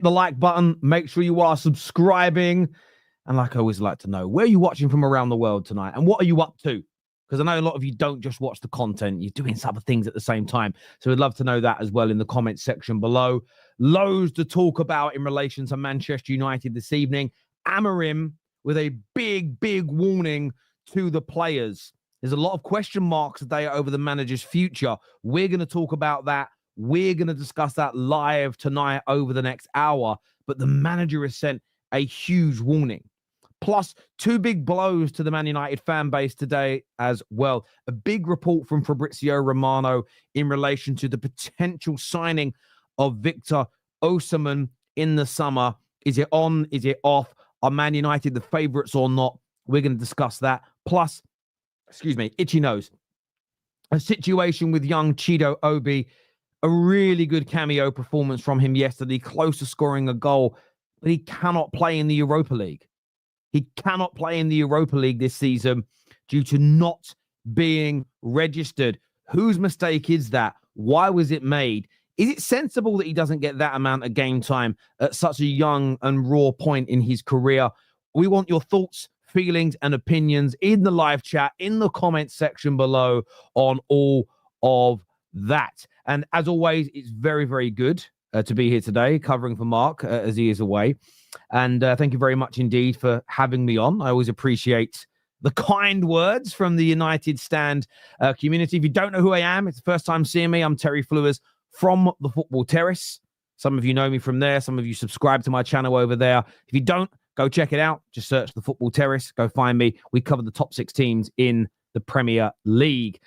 the like button. Make sure you are subscribing. And like I always like to know, where are you watching from around the world tonight? And what are you up to? Because I know a lot of you don't just watch the content. You're doing some other things at the same time. So we'd love to know that as well in the comments section below. Loads to talk about in relation to Manchester United this evening. Amorim with a big, big warning to the players. There's a lot of question marks today over the manager's future. We're going to talk about that. We're going to discuss that live tonight over the next hour. But the manager has sent a huge warning. Plus, two big blows to the Man United fan base today as well. A big report from Fabrizio Romano in relation to the potential signing of Victor Osimhen in the summer. Is it on? Is it off? Are Man United the favourites or not? We're going to discuss that. Plus, itchy nose. A situation with young Chido Obi. A really good cameo performance from him yesterday. Close to scoring a goal, but he cannot play in the Europa League. He cannot play in the Europa League this season due to not being registered. Whose mistake is that? Why was it made? Is it sensible that he doesn't get that amount of game time at such a young and raw point in his career? We want your thoughts, feelings, and opinions in the live chat, in the comments section below on all of that. And as always, it's very, very good to be here today, covering for Mark as he is away. And thank you very much indeed for having me on. I always appreciate the kind words from the United Stand community. If you don't know who I am, it's the first time seeing me. I'm Terry Flewers from the Football Terrace. Some of you know me from there. Some of you subscribe to my channel over there. If you don't, go check it out. Just search the Football Terrace. Go find me. We cover the top 6 teams in the Premier League.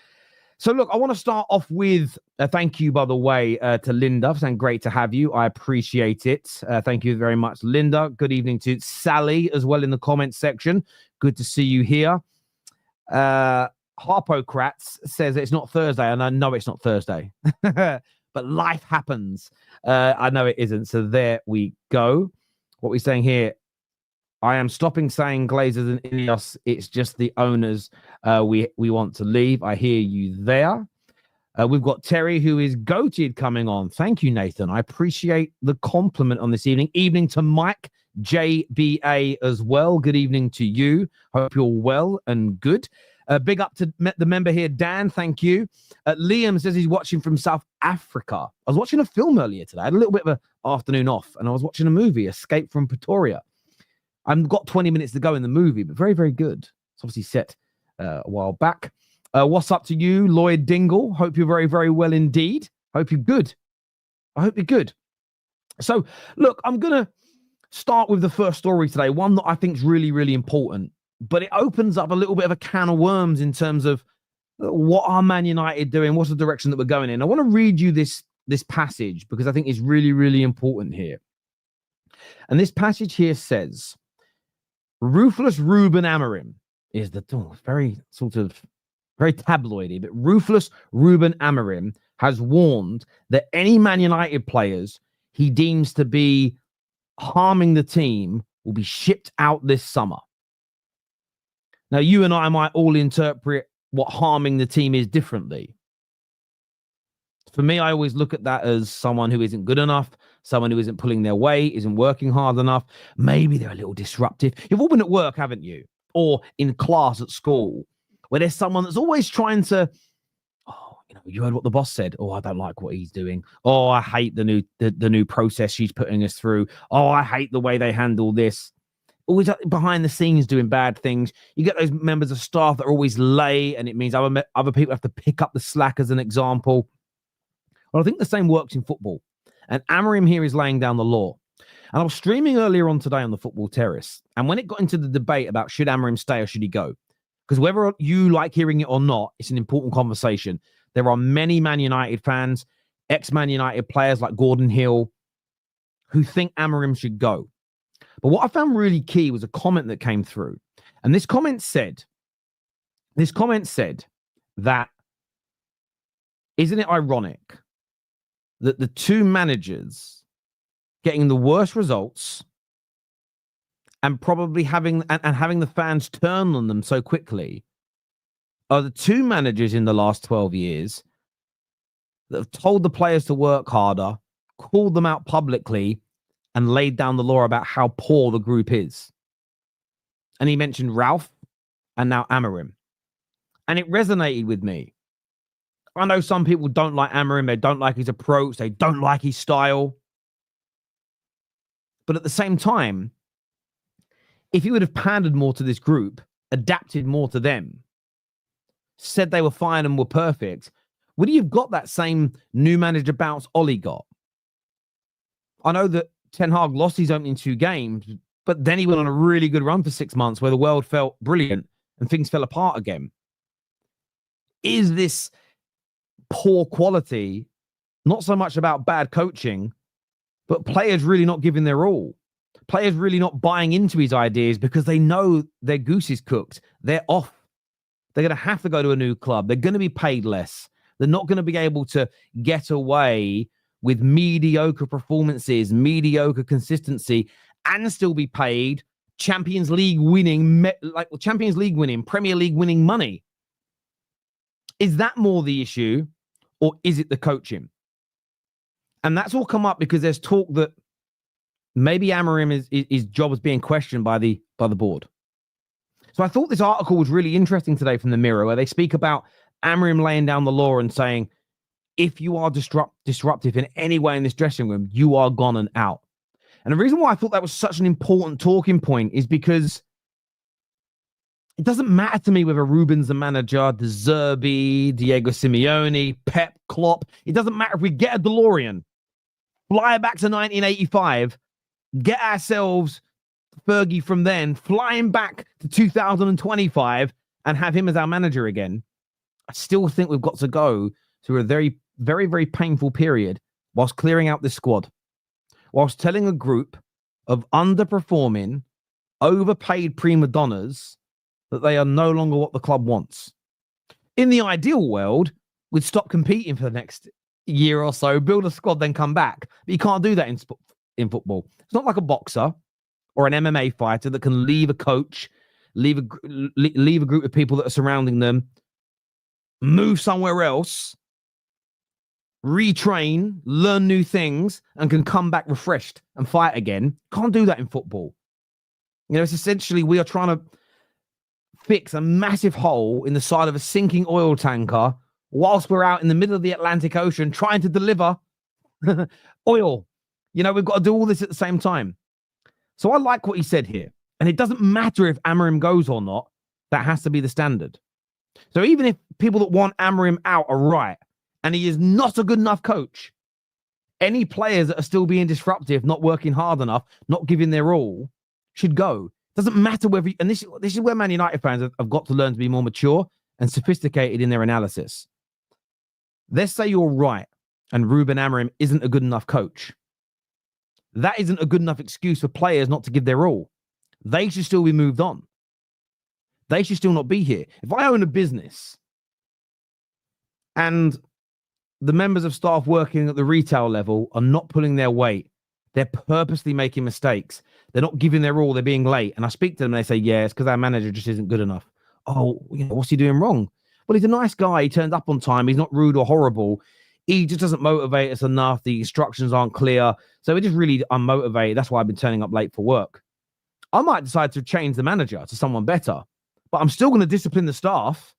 So, look, I want to start off with a thank you, by the way, to Linda. Saying great to have you. I appreciate it. Thank you very much, Linda. Good evening to Sally as well in the comments section. Good to see you here. Harpocrats says it's not Thursday, and I know it's not Thursday. But life happens. I know it isn't. So there we go. What we're saying here. I am stopping saying Glazers and Ineos. It's just the owners we want to leave. I hear you there. We've got Terry, who is goated, coming on. Thank you, Nathan. I appreciate the compliment on this evening. Evening to Mike JBA as well. Good evening to you. Hope you're well and good. Big up to the member here, Dan. Thank you. Liam says he's watching from South Africa. I was watching a film earlier today. I had a little bit of an afternoon off, and I was watching a movie, Escape from Pretoria. I've got 20 minutes to go in the movie, but very, very good. It's obviously set a while back. What's up to you, Lloyd Dingle? Hope you're very, very well indeed. Hope you're good. I hope you're good. So, look, I'm going to start with the first story today, one that I think is really, really important, but it opens up a little bit of a can of worms in terms of what are Man United doing? What's the direction that we're going in? I want to read you this passage because I think it's really, really important here. And this passage here says, ruthless Ruben Amorim is very tabloidy, but ruthless Ruben Amorim has warned that any Man United players he deems to be harming the team will be shipped out this summer. Now, you and I might all interpret what harming the team is differently. For me, I always look at that as someone who isn't good enough, someone who isn't pulling their weight, isn't working hard enough. Maybe they're a little disruptive. You've all been at work, haven't you? Or in class at school, where there's someone that's always trying to, you heard what the boss said. Oh, I don't like what he's doing. Oh, I hate the new process she's putting us through. Oh, I hate the way they handle this. Always behind the scenes doing bad things. You get those members of staff that are always late, and it means other people have to pick up the slack as an example. Well, I think the same works in football. And Amorim here is laying down the law. And I was streaming earlier on today on the Football Terrace. And when it got into the debate about should Amorim stay or should he go, because whether you like hearing it or not, it's an important conversation. There are many Man United fans, ex-Man United players like Gordon Hill, who think Amorim should go. But what I found really key was a comment that came through. And this comment said that, isn't it ironic that the two managers getting the worst results and probably having the fans turn on them so quickly are the two managers in the last 12 years that have told the players to work harder, called them out publicly, and laid down the law about how poor the group is. And he mentioned Ralph and now Amorim. And it resonated with me. I know some people don't like Amorim. They don't like his approach. They don't like his style. But at the same time, if he would have pandered more to this group, adapted more to them, said they were fine and were perfect, would he have got that same new manager bounce Ollie got? I know that Ten Hag lost his opening 2 games, but then he went on a really good run for 6 months where the world felt brilliant and things fell apart again. Is this poor quality not so much about bad coaching, but players really not giving their all? Players really not buying into his ideas because they know their goose is cooked. They're off. They're going to have to go to a new club. They're going to be paid less. They're not going to be able to get away with mediocre performances, mediocre consistency, and still be paid Champions League winning, Premier League winning money. Is that more the issue, or is it the coaching? And that's all come up because there's talk that maybe Amorim his job is being questioned by the board. So I thought this article was really interesting today from the Mirror, where they speak about Amorim laying down the law and saying, if you are disruptive in any way in this dressing room, you are gone and out. And the reason why I thought that was such an important talking point is because it doesn't matter to me whether Ruben's the manager, De Zerbi, Diego Simeone, Pep, Klopp. It doesn't matter if we get a DeLorean, fly back to 1985, get ourselves Fergie from then, flying back to 2025 and have him as our manager again. I still think we've got to go through a very, very, very painful period whilst clearing out this squad, whilst telling a group of underperforming, overpaid prima donnas that they are no longer what the club wants. In the ideal world, we'd stop competing for the next year or so, build a squad, then come back. But you can't do that in football. It's not like a boxer or an MMA fighter that can leave a coach, leave a group of people that are surrounding them, move somewhere else, retrain, learn new things, and can come back refreshed and fight again. Can't do that in football. You know, it's essentially we are trying to fix a massive hole in the side of a sinking oil tanker whilst we're out in the middle of the Atlantic Ocean trying to deliver oil. You know, we've got to do all this at the same time. So I like what he said here. And it doesn't matter if Amorim goes or not. That has to be the standard. So even if people that want Amorim out are right, and he is not a good enough coach, any players that are still being disruptive, not working hard enough, not giving their all, should go. Doesn't matter whether, and this is where Man United fans have got to learn to be more mature and sophisticated in their analysis. Let's say you're right and Ruben Amorim isn't a good enough coach. That isn't a good enough excuse for players not to give their all. They should still be moved on. They should still not be here. If I own a business and the members of staff working at the retail level are not pulling their weight, they're purposely making mistakes, they're not giving their all, they're being late, and I speak to them and they say, yeah, it's because our manager just isn't good enough. Oh, you know, what's he doing wrong? Well, he's a nice guy. He turns up on time. He's not rude or horrible. He just doesn't motivate us enough. The instructions aren't clear. So we're just really unmotivated. That's why I've been turning up late for work. I might decide to change the manager to someone better, but I'm still going to discipline the staff.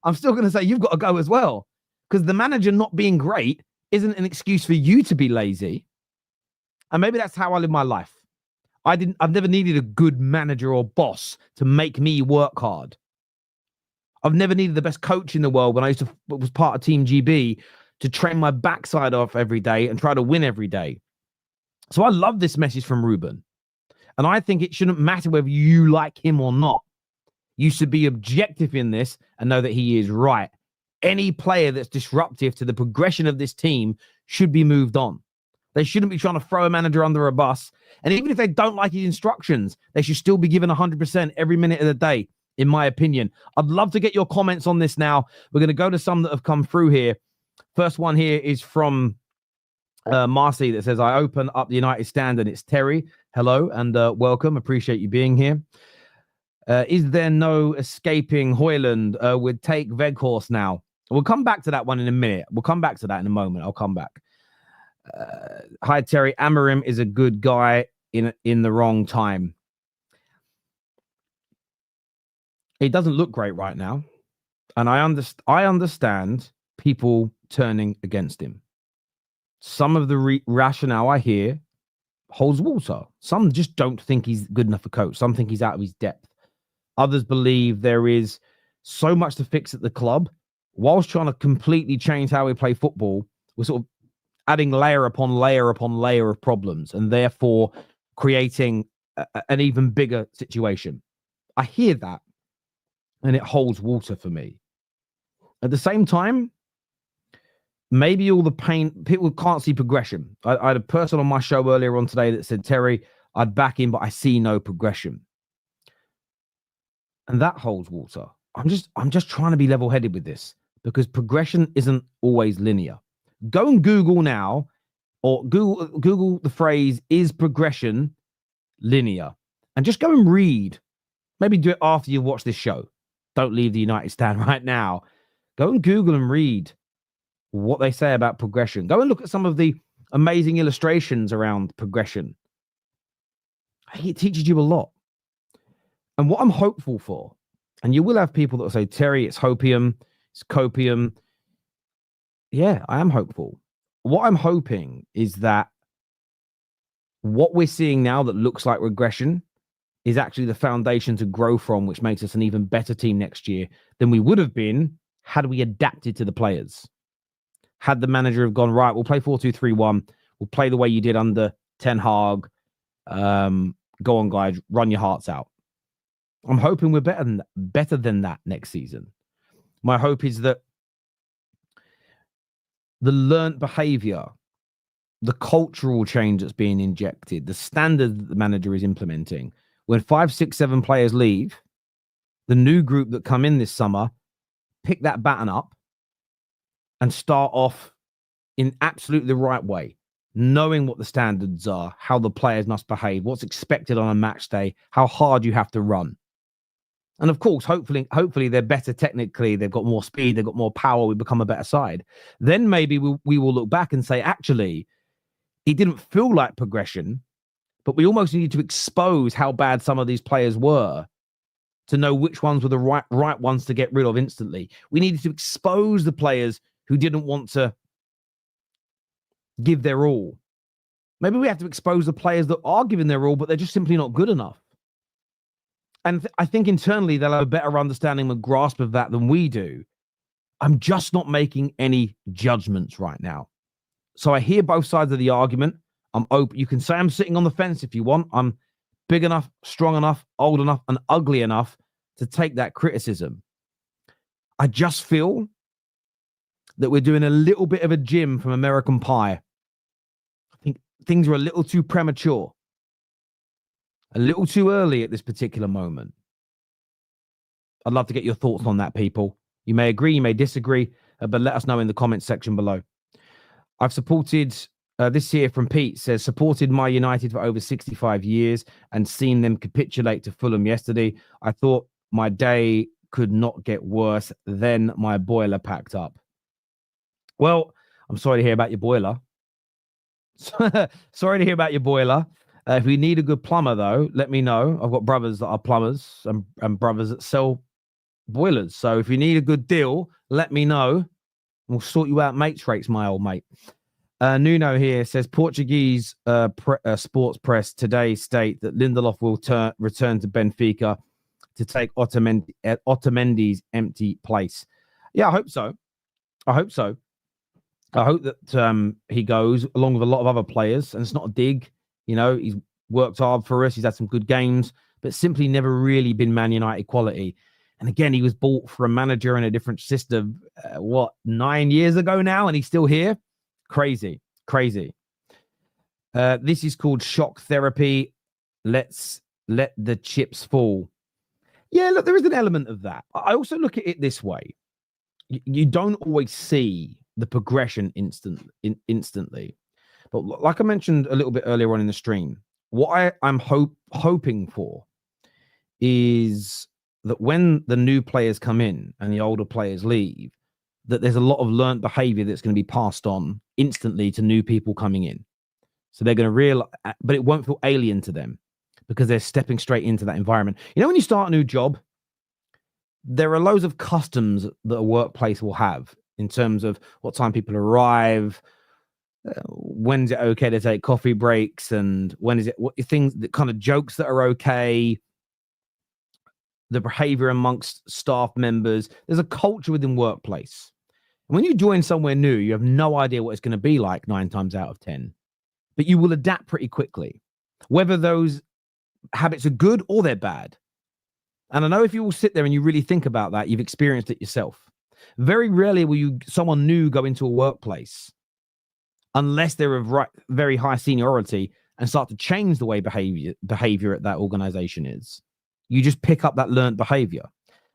I'm still going to say, you've got to go as well. Because the manager not being great isn't an excuse for you to be lazy. And maybe that's how I live my life. I've never needed a good manager or boss to make me work hard. I've never needed the best coach in the world when I was part of Team GB to train my backside off every day and try to win every day. So I love this message from Ruben. And I think it shouldn't matter whether you like him or not. You should be objective in this and know that he is right. Any player that's disruptive to the progression of this team should be moved on. They shouldn't be trying to throw a manager under a bus. And even if they don't like his instructions, they should still be given 100% every minute of the day, in my opinion. I'd love to get your comments on this now. We're going to go to some that have come through here. First one here is from Marcy that says, I open up the United Stand and it's Terry. Hello and welcome. Appreciate you being here. Is there no escaping Hoyland? Would take Weghorst now. We'll come back to that one in a minute. We'll come back to that in a moment. I'll come back. Hi, Terry. Amorim is a good guy in the wrong time. It doesn't look great right now. And I understand people turning against him. Some of the rationale I hear holds water. Some just don't think he's good enough a coach. Some think he's out of his depth. Others believe there is so much to fix at the club. Whilst trying to completely change how we play football, we're sort of adding layer upon layer upon layer of problems and therefore creating an even bigger situation. I hear that and it holds water for me. At the same time, maybe all the pain, people can't see progression. I had a person on my show earlier on today that said, Terry, I'd back him, but I see no progression. And that holds water. I'm just trying to be level-headed with this because progression isn't always linear. Go and Google now, or Google the phrase, is progression linear? And just go and read. Maybe do it after you watch this show. Don't leave the United stand right now. Go and Google and read what they say about progression. Go and look at some of the amazing illustrations around progression. It teaches you a lot. And what I'm hopeful for, and you will have people that will say, Terry, it's hopium, it's copium. Yeah, I am hopeful. What I'm hoping is that what we're seeing now that looks like regression is actually the foundation to grow from, which makes us an even better team next year than we would have been had we adapted to the players. Had the manager have gone, right, we'll play 4-2-3-1. We'll play the way you did under Ten Hag. Go on, guys, run your hearts out. I'm hoping we're better than that next season. My hope is that the learned behavior, the cultural change that's being injected, the standard that the manager is implementing, when 5, 6, 7 players leave, the new group that come in this summer pick that baton up and start off in absolutely the right way, knowing what the standards are, how the players must behave, what's expected on a match day, how hard you have to run. And of course, hopefully they're better technically. They've got more speed. They've got more power. We become a better side. Then maybe we will look back and say, actually, it didn't feel like progression, but we almost needed to expose how bad some of these players were to know which ones were the right ones to get rid of instantly. We needed to expose the players who didn't want to give their all. Maybe we have to expose the players that are giving their all, but they're just simply not good enough. And I think internally they'll have a better understanding and grasp of that than we do. I'm just not making any judgments right now. So I hear both sides of the argument. I'm open. You can say I'm sitting on the fence if you want. I'm big enough, strong enough, old enough, and ugly enough to take that criticism. I just feel that we're doing a little bit of a Jim from American Pie. I think things are a little too premature. A little too early at this particular moment. I'd love to get your thoughts on that, people. You may agree, you may disagree, but let us know in the comments section below. I've supported, this here from Pete says, supported my United for over 65 years and seen them capitulate to Fulham yesterday. I thought my day could not get worse. Then my boiler packed up. Well, I'm sorry to hear about your boiler. Sorry to hear about your boiler. If we need a good plumber, though, let me know. I've got brothers that are plumbers and brothers that sell boilers. So if you need a good deal, let me know. We'll sort you out mates rates, my old mate. Nuno here says, Portuguese sports press today state that Lindelof will return to Benfica to take Otamendi's empty place. Yeah, I hope so. I hope so. I hope that he goes along with a lot of other players. And it's not a dig. You know, he's worked hard for us. He's had some good games, but simply never really been Man United quality. And again, he was bought for a manager in a different system, 9 years ago now, and he's still here? Crazy. This is called shock therapy. Let's let the chips fall. Yeah, look, there is an element of that. I also look at it this way. You don't always see the progression instantly. But like I mentioned a little bit earlier on in the stream, what I'm hoping for is that when the new players come in and the older players leave, that there's a lot of learned behavior that's going to be passed on instantly to new people coming in. So they're going to realize, but it won't feel alien to them because they're stepping straight into that environment. You know, when you start a new job, there are loads of customs that a workplace will have in terms of what time people arrive, when is it okay to take coffee breaks, and when is it what things, the kind of jokes that are okay, the behavior amongst staff members. There's a culture within workplace. And when you join somewhere new, you have no idea what it's going to be like 9 times out of 10, but you will adapt pretty quickly, whether those habits are good or they're bad. And I know if you will sit there and you really think about that, you've experienced it yourself. Very rarely will someone new go into a workplace unless they're of very high seniority and start to change the way behavior at that organization is. You just pick up that learned behavior.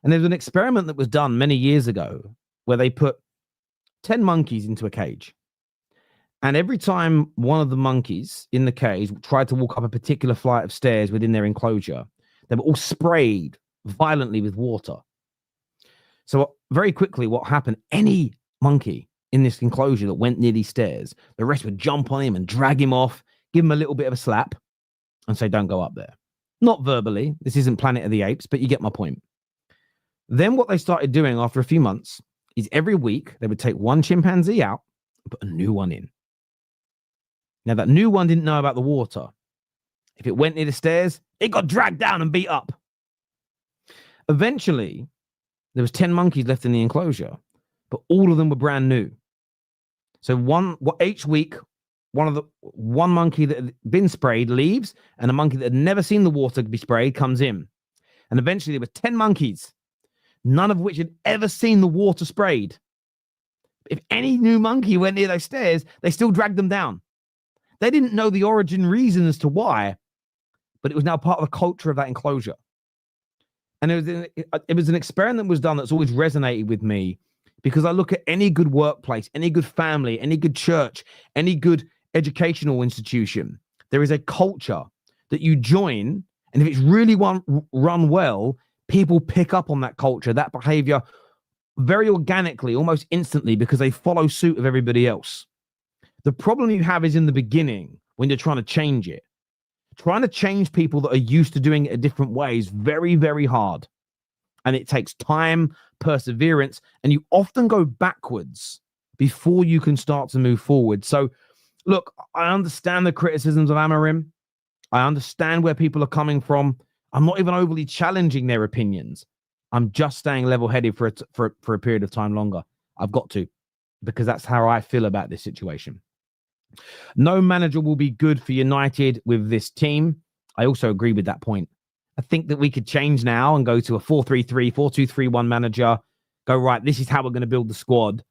And there's an experiment that was done many years ago where they put 10 monkeys into a cage. And every time one of the monkeys in the cage tried to walk up a particular flight of stairs within their enclosure, they were all sprayed violently with water. So very quickly, what happened? Any monkey in this enclosure that went near these stairs, the rest would jump on him and drag him off, give him a little bit of a slap and say, don't go up there. Not verbally. This isn't Planet of the Apes, but you get my point. Then what they started doing after a few months is every week they would take one chimpanzee out and put a new one in. Now, that new one didn't know about the water. If it went near the stairs, it got dragged down and beat up. Eventually, there was 10 monkeys left in the enclosure, but all of them were brand new. So each week, one monkey that had been sprayed leaves, and a monkey that had never seen the water be sprayed comes in. And eventually there were 10 monkeys, none of which had ever seen the water sprayed. If any new monkey went near those stairs, they still dragged them down. They didn't know the origin reason as to why, but it was now part of the culture of that enclosure. And it was an experiment that was done that's always resonated with me, because I look at any good workplace, any good family, any good church, any good educational institution. There is a culture that you join, and if it's really run well, people pick up on that culture, that behavior very organically, almost instantly, because they follow suit of everybody else. The problem you have is in the beginning when you're trying to change it. Trying to change people that are used to doing it a different way is very, very hard. And it takes time, perseverance, and you often go backwards before you can start to move forward. So, look, I understand the criticisms of Amorim. I understand where people are coming from. I'm not even overly challenging their opinions. I'm just staying level-headed for a period of time longer. I've got to, because that's how I feel about this situation. No manager will be good for United with this team. I also agree with that point. I think that we could change now and go to a 4-3-3, 4-2-3-1 manager, go, right, this is how we're going to build the squad.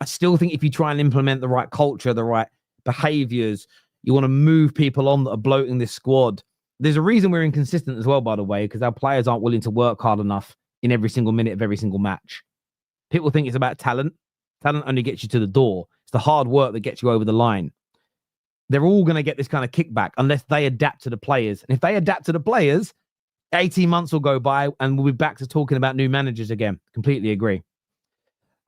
I still think if you try and implement the right culture, the right behaviors, you want to move people on that are bloating this squad. There's a reason we're inconsistent as well, by the way, because our players aren't willing to work hard enough in every single minute of every single match. People think it's about talent. Talent only gets you to the door. It's the hard work that gets you over the line. They're all going to get this kind of kickback unless they adapt to the players. And if they adapt to the players, 18 months will go by and we'll be back to talking about new managers again. Completely agree.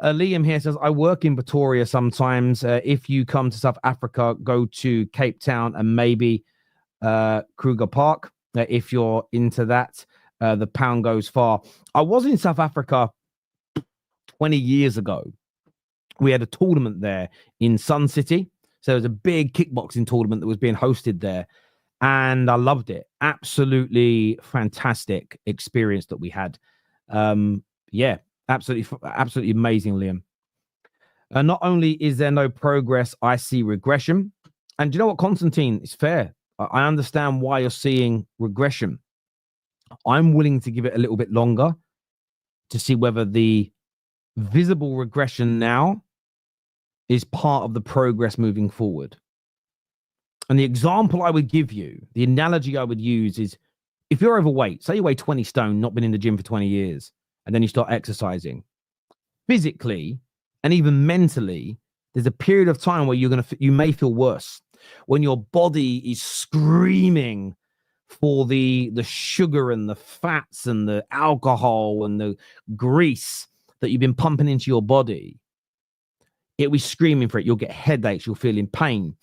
Liam here says, I work in Pretoria sometimes. If you come to South Africa, go to Cape Town and maybe Kruger Park. If you're into that, the pound goes far. I was in South Africa 20 years ago. We had a tournament there in Sun City. So it was a big kickboxing tournament that was being hosted there. And I loved it. Absolutely fantastic experience that we had. Yeah, absolutely amazing, Liam. Not only is there no progress, I see regression. And do you know what, Constantine? It's fair. I understand why you're seeing regression. I'm willing to give it a little bit longer to see whether the visible regression now is part of the progress moving forward. And the example I would give you, the analogy I would use is, if you're overweight, say you weigh 20 stone, not been in the gym for 20 years, and then you start exercising, physically and even mentally, there's a period of time where you may feel worse, when your body is screaming for the sugar and the fats and the alcohol and the grease that you've been pumping into your body. It'll be screaming for it. You'll get headaches. You'll feel in pain.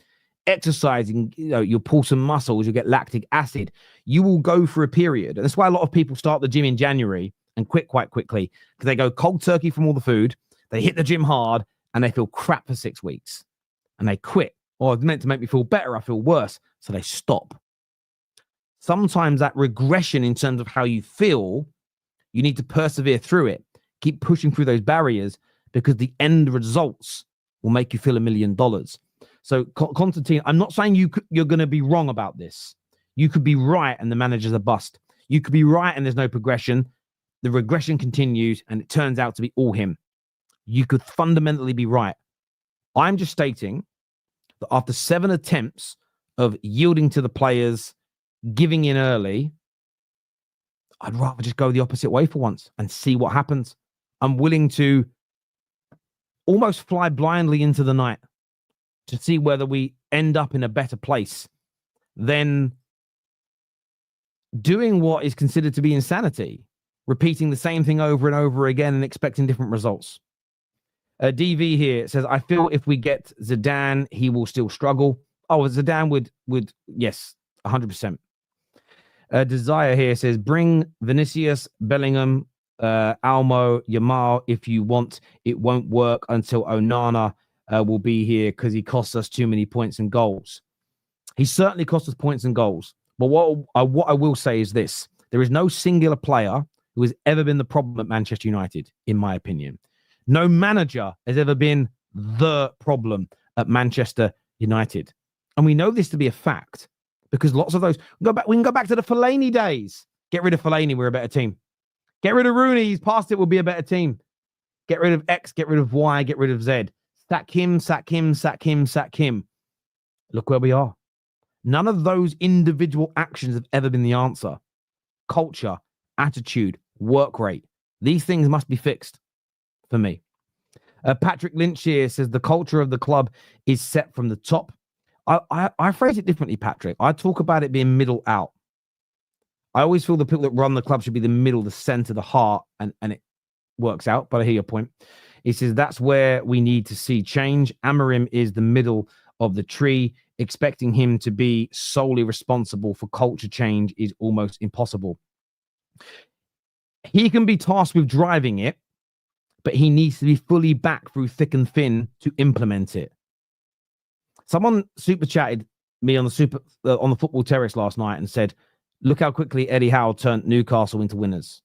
Exercising, you'll pull some muscles. You'll get lactic acid. You will go for a period. And that's why a lot of people start the gym in January and quit quite quickly, because they go cold turkey from all the food. They hit the gym hard and they feel crap for 6 weeks and they quit. Or it's meant to make me feel better. I feel worse. So they stop. Sometimes that regression in terms of how you feel, you need to persevere through it. Keep pushing through those barriers, because the end results will make you feel $1 million. So, Constantine, I'm not saying you're going to be wrong about this. You could be right and the manager's a bust. You could be right and there's no progression. The regression continues and it turns out to be all him. You could fundamentally be right. I'm just stating that after 7 attempts of yielding to the players, giving in early, I'd rather just go the opposite way for once and see what happens. I'm willing to almost fly blindly into the night to see whether we end up in a better place than doing what is considered to be insanity, repeating the same thing over and over again and expecting different results. DV here says, I feel if we get Zidane, he will still struggle. Oh, Zidane would yes, 100%. Desire here says, bring Vinicius, Bellingham, Almo, Yamal if you want. It won't work until Onana will be here, because he costs us too many points and goals. He certainly costs us points and goals. But what I will say is this. There is no singular player who has ever been the problem at Manchester United, in my opinion. No manager has ever been the problem at Manchester United. And we know this to be a fact, because lots of those, we can go back to the Fellaini days. Get rid of Fellaini, we're a better team. Get rid of Rooney, he's past it, we'll be a better team. Get rid of X, get rid of Y, get rid of Z. Sack him, sack him, sack him, sack him. Look where we are. None of those individual actions have ever been the answer. Culture, attitude, work rate. These things must be fixed for me. Patrick Lynch here says the culture of the club is set from the top. I phrase it differently, Patrick. I talk about it being middle out. I always feel the people that run the club should be the middle, the center, the heart, and it works out. But I hear your point. He says that's where we need to see change. Amorim is the middle of the tree. Expecting him to be solely responsible for culture change is almost impossible. He can be tasked with driving it, but he needs to be fully back through thick and thin to implement it. Someone super chatted me on the football terrace last night and said, look how quickly Eddie Howe turned Newcastle into winners.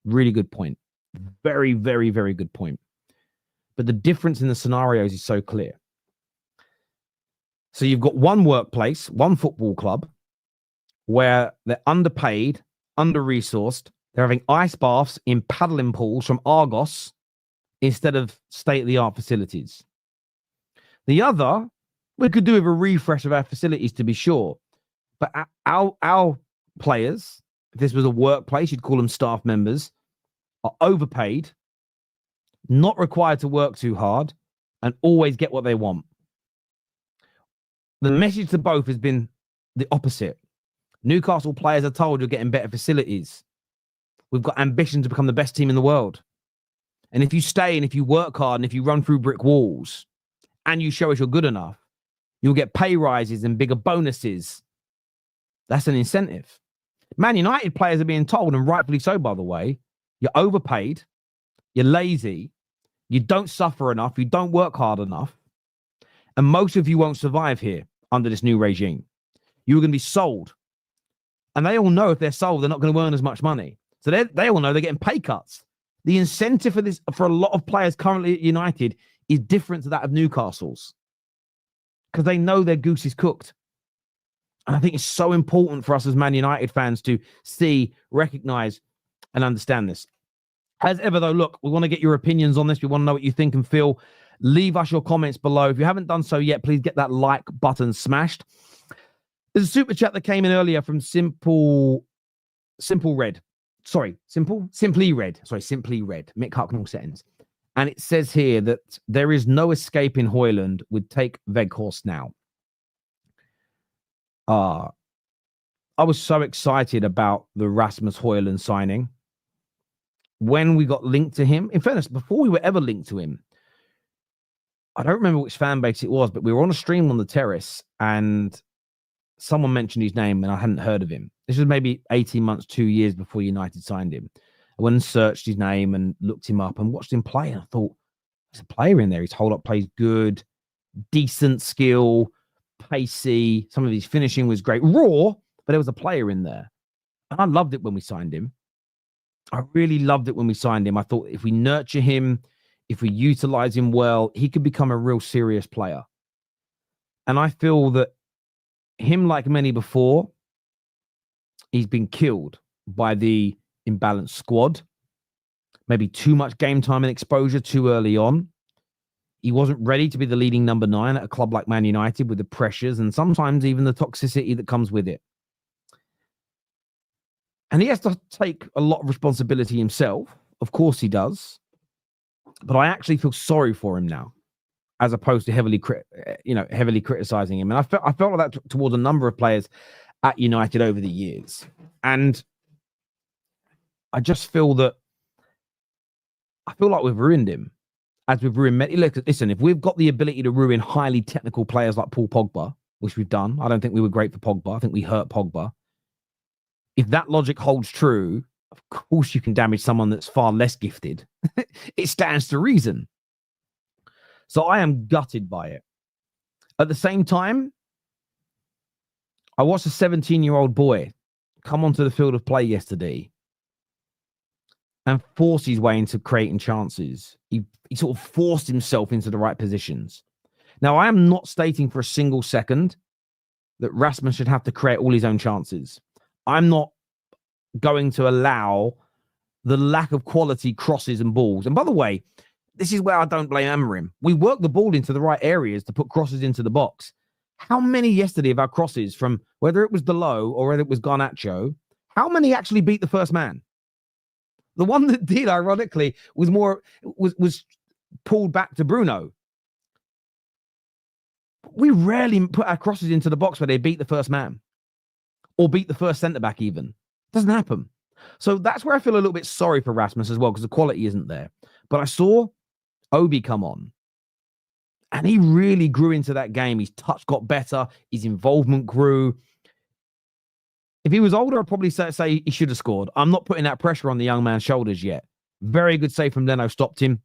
Really good point. Very, very, very good point. But the difference in the scenarios is so clear. So you've got one workplace, one football club, where they're underpaid, under-resourced. They're having ice baths in paddling pools from Argos instead of state-of-the-art facilities. The other, we could do with a refresh of our facilities to be sure. But our players, if this was a workplace, you'd call them staff members, are overpaid, not required to work too hard, and always get what they want. The message to both has been the opposite. Newcastle players are told you're getting better facilities. We've got ambition to become the best team in the world. And if you stay and if you work hard and if you run through brick walls and you show us you're good enough, you'll get pay rises and bigger bonuses. That's an incentive. Man United players are being told, and rightfully so, by the way, you're overpaid, you're lazy, you don't suffer enough, you don't work hard enough, and most of you won't survive here under this new regime. You're going to be sold. And they all know if they're sold, they're not going to earn as much money. So they all know they're getting pay cuts. The incentive for this, for a lot of players currently at United, is different to that of Newcastle's, because they know their goose is cooked. And I think it's so important for us as Man United fans to see, recognize, and understand this. As ever, though, look, we want to get your opinions on this. We want to know what you think and feel. Leave us your comments below. If you haven't done so yet, please get that like button smashed. There's a super chat that came in earlier from Simply Red. Mick Hucknall settings. And it says here that there is no escaping Højlund would take Weghorst now. I was so excited about the Rasmus Højlund signing. When we got linked to him, in fairness, before we were ever linked to him, I don't remember which fan base it was, but we were on a stream on the terrace and someone mentioned his name and I hadn't heard of him. This was maybe 18 months, 2 years before United signed him. I went and searched his name and looked him up and watched him play. And I thought, there's a player in there. His hold-up play is good, decent skill, pacey. Some of his finishing was great. Raw, but there was a player in there. And I loved it when we signed him. I really loved it when we signed him. I thought if we nurture him, if we utilize him well, he could become a real serious player. And I feel that him, like many before, he's been killed by the imbalanced squad. Maybe too much game time and exposure too early on. He wasn't ready to be the leading number 9 at a club like Man United with the pressures and sometimes even the toxicity that comes with it. And he has to take a lot of responsibility himself. Of course he does. But I actually feel sorry for him now, as opposed to heavily criticizing him. And I felt like that towards a number of players at United over the years. And I just feel that like we've ruined him, as we've ruined. Listen, if we've got the ability to ruin highly technical players like Paul Pogba, which we've done, I don't think we were great for Pogba. I think we hurt Pogba. If that logic holds true, of course you can damage someone that's far less gifted. It stands to reason. So I am gutted by it. At the same time, I watched a 17-year-old boy come onto the field of play yesterday and force his way into creating chances. He sort of forced himself into the right positions. Now, I am not stating for a single second that Rasmus should have to create all his own chances. I'm not going to allow the lack of quality crosses and balls. And by the way, this is where I don't blame Amorim. We work the ball into the right areas to put crosses into the box. How many yesterday of our crosses from whether it was Delo or whether it was Garnacho, how many actually beat the first man? The one that did, ironically, was pulled back to Bruno. We rarely put our crosses into the box where they beat the first man or beat the first centre-back even. Doesn't happen. So that's where I feel a little bit sorry for Rasmus as well, because the quality isn't there. But I saw Obi come on and he really grew into that game. His touch got better. His involvement grew. If he was older, I'd probably say he should have scored. I'm not putting that pressure on the young man's shoulders yet. Very good save from Leno, stopped him.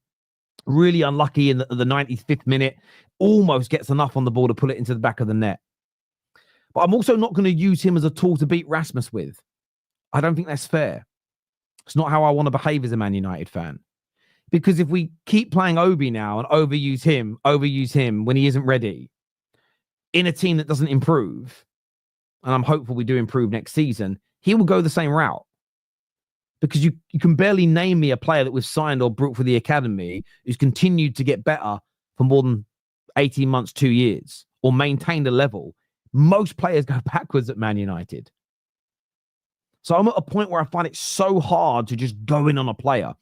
Really unlucky in the 95th minute. Almost gets enough on the ball to pull it into the back of the net. But I'm also not going to use him as a tool to beat Rasmus with. I don't think that's fair. It's not how I want to behave as a Man United fan. Because if we keep playing Obi now and overuse him when he isn't ready in a team that doesn't improve, and I'm hopeful we do improve next season, he will go the same route. Because you can barely name me a player that we've signed or brought for the academy who's continued to get better for more than 18 months, 2 years, or maintained a level. Most players go backwards at Man United. So I'm at a point where I find it so hard to just go in on a player.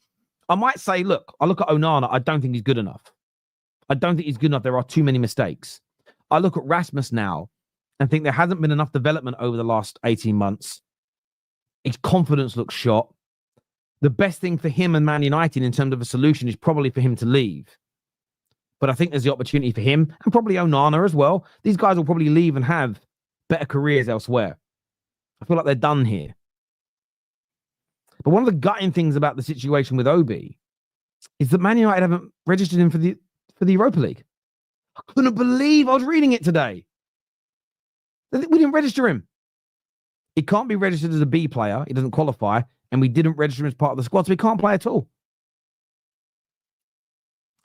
I might say, look, I look at Onana, I don't think he's good enough. There are too many mistakes. I look at Rasmus now and think there hasn't been enough development over the last 18 months. His confidence looks shot. The best thing for him and Man United in terms of a solution is probably for him to leave. But I think there's the opportunity for him and probably Onana as well. These guys will probably leave and have better careers elsewhere. I feel like they're done here. But one of the gutting things about the situation with Obi is that Man United haven't registered him for the Europa League. I couldn't believe I was reading it today. We didn't register him. He can't be registered as a B player. He doesn't qualify. And we didn't register him as part of the squad, so he can't play at all.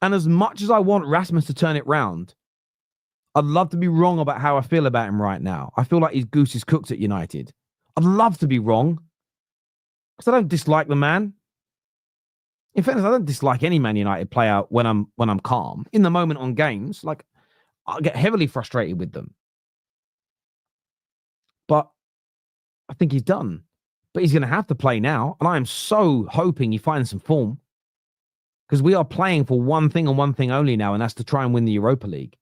And as much as I want Rasmus to turn it round, I'd love to be wrong about how I feel about him right now. I feel like his goose is cooked at United. I'd love to be wrong, because I don't dislike the man. In fairness, I don't dislike any Man United player when I'm calm. In the moment on games, like, I get heavily frustrated with them. But I think he's done. But he's going to have to play now. And I am so hoping he finds some form. Because we are playing for one thing and one thing only now, and that's to try and win the Europa League.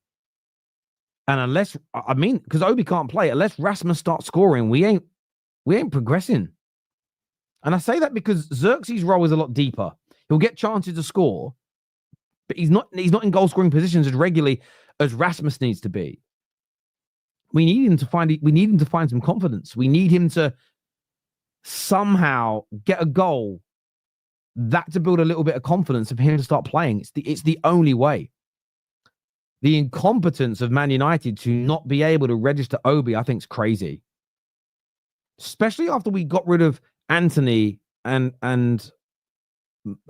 And because Obi can't play, unless Rasmus starts scoring, we ain't progressing. And I say that because Xerxes' role is a lot deeper. He'll get chances to score, but he's not in goal scoring positions as regularly as Rasmus needs to be. We need him to find some confidence. We need him to somehow get a goal that to build a little bit of confidence of him to start playing. It's the only way. The incompetence of Man United to not be able to register Obi, I think, is crazy. Especially after we got rid of Anthony and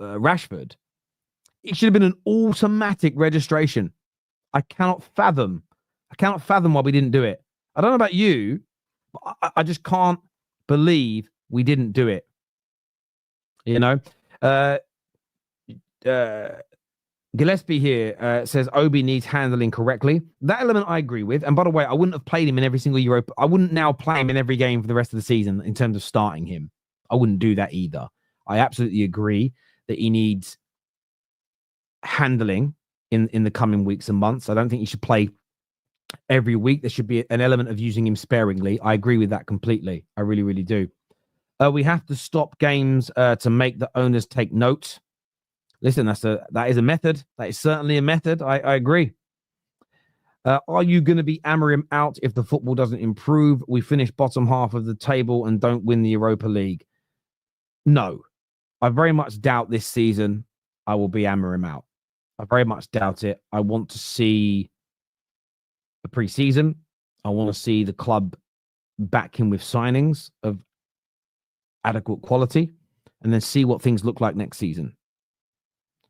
Rashford. It should have been an automatic registration. I cannot fathom why we didn't do it. I don't know about you, but I just can't believe we didn't do it. You know? Gillespie here says Obi needs handling correctly. That element I agree with. And by the way, I wouldn't have played him in every single Europa. I wouldn't now play him in every game for the rest of the season in terms of starting him. I wouldn't do that either. I absolutely agree that he needs handling in the coming weeks and months. I don't think he should play every week. There should be an element of using him sparingly. I agree with that completely. I really, really do. We have to stop games to make the owners take note. Listen, that is a method. That is certainly a method. I agree. Are you going to be Amorim out if the football doesn't improve? We finish bottom half of the table and don't win the Europa League. No, I very much doubt this season I will be Amorim out. I very much doubt it. I want to see the pre-season. I want to see the club back in with signings of adequate quality and then see what things look like next season.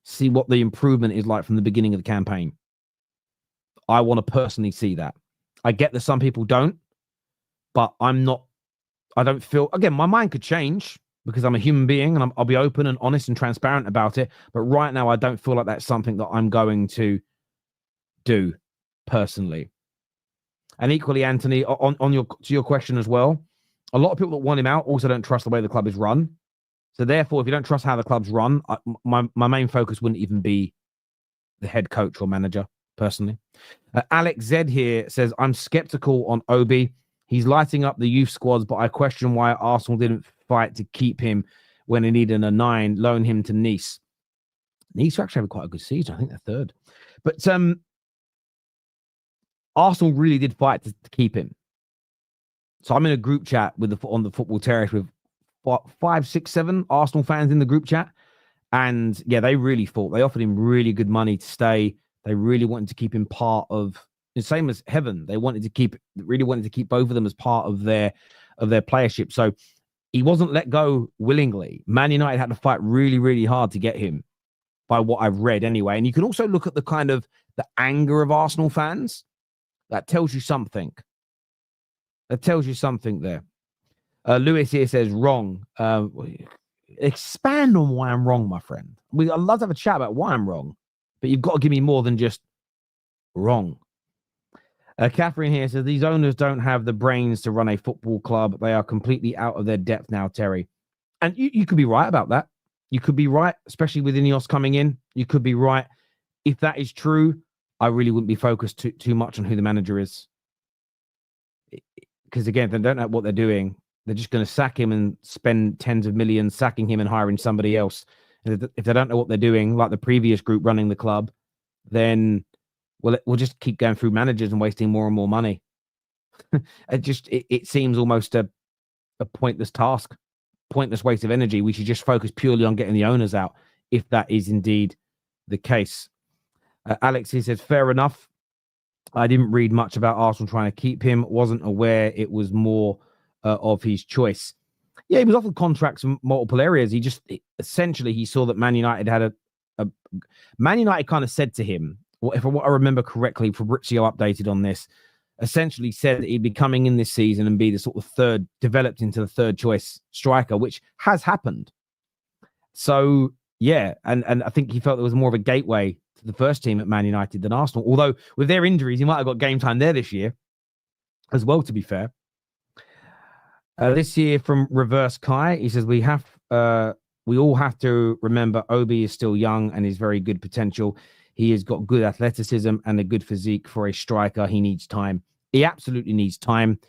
See what the improvement is like from the beginning of the campaign. I want to personally see that. I get that some people don't, but I don't feel, again, my mind could change because I'm a human being and I'll be open and honest and transparent about it. But right now, I don't feel like that's something that I'm going to do personally. And equally, Anthony, to your question as well, a lot of people that want him out also don't trust the way the club is run. So therefore, if you don't trust how the club's run, my main focus wouldn't even be the head coach or manager, personally. Alex Z here says, I'm skeptical on Obi. He's lighting up the youth squads, but I question why Arsenal didn't fight to keep him when they needed a 9, loan him to Nice. Nice are actually having quite a good season. I think they're third. But Arsenal really did fight to keep him. So I'm in a group chat on the football terrace with 5, 6, 7 Arsenal fans in the group chat. And yeah, they really fought. They offered him really good money to stay. They really wanted to keep him part of the same as Heaven. They really wanted to keep both of them as part of their playership. So he wasn't let go willingly. Man United had to fight really, really hard to get him, by what I've read anyway. And you can also look at the anger of Arsenal fans. That tells you something. That tells you something there. Lewis here says wrong. Expand on why I'm wrong, my friend. I'd love to have a chat about why I'm wrong, but you've got to give me more than just wrong. Catherine here says these owners don't have the brains to run a football club. They are completely out of their depth now, Terry. And you could be right about that. You could be right, especially with Ineos coming in. You could be right. If that is true, I really wouldn't be focused too much on who the manager is. Because again, if they don't know what they're doing, they're just going to sack him and spend tens of millions sacking him and hiring somebody else. And if they don't know what they're doing, like the previous group running the club, then we'll just keep going through managers and wasting more and more money. It seems almost a pointless task, pointless waste of energy. We should just focus purely on getting the owners out, if that is indeed the case. Alex, he says, fair enough. I didn't read much about Arsenal trying to keep him. Wasn't aware it was more of his choice. Yeah, he was offered contracts in multiple areas. Essentially, he saw that Man United had Man United kind of said to him, if I remember correctly, Fabrizio updated on this, essentially said that he'd be coming in this season and be the sort of developed into the third choice striker, which has happened. So, yeah, and I think he felt there was more of a gateway to the first team at Man United than Arsenal. Although with their injuries, he might have got game time there this year as well, to be fair. This year from Reverse Kai, he says, we all have to remember Obi is still young and is very good potential. He has got good athleticism and a good physique for a striker. He needs time. He absolutely needs time.